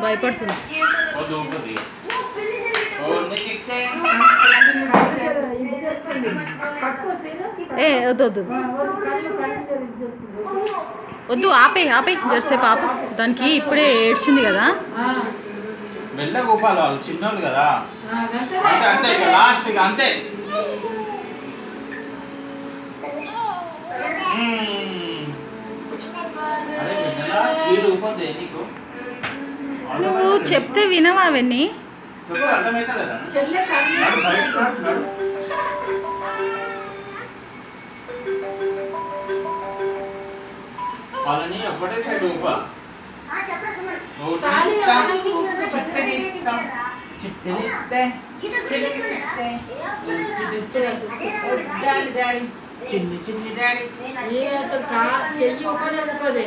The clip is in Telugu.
భయపడుతుంది. వద్దు వద్దు ఆపే జరసేపు ఆపు. దానికి ఇప్పుడే ఏడ్చింది కదా. మెల్ల గోపాల వాళ్ళు చిన్నోళ్ళు కదా. అంతే లాస్ట్ అంతే. నువ్వు చెప్తే వినవా అవన్నీ. వాళ్ళని ఒకటే సైడ్ ఊపా. చిన్ని చిన్ని డాడీ అసలు చెయ్యి ఒకనే ఊపదే.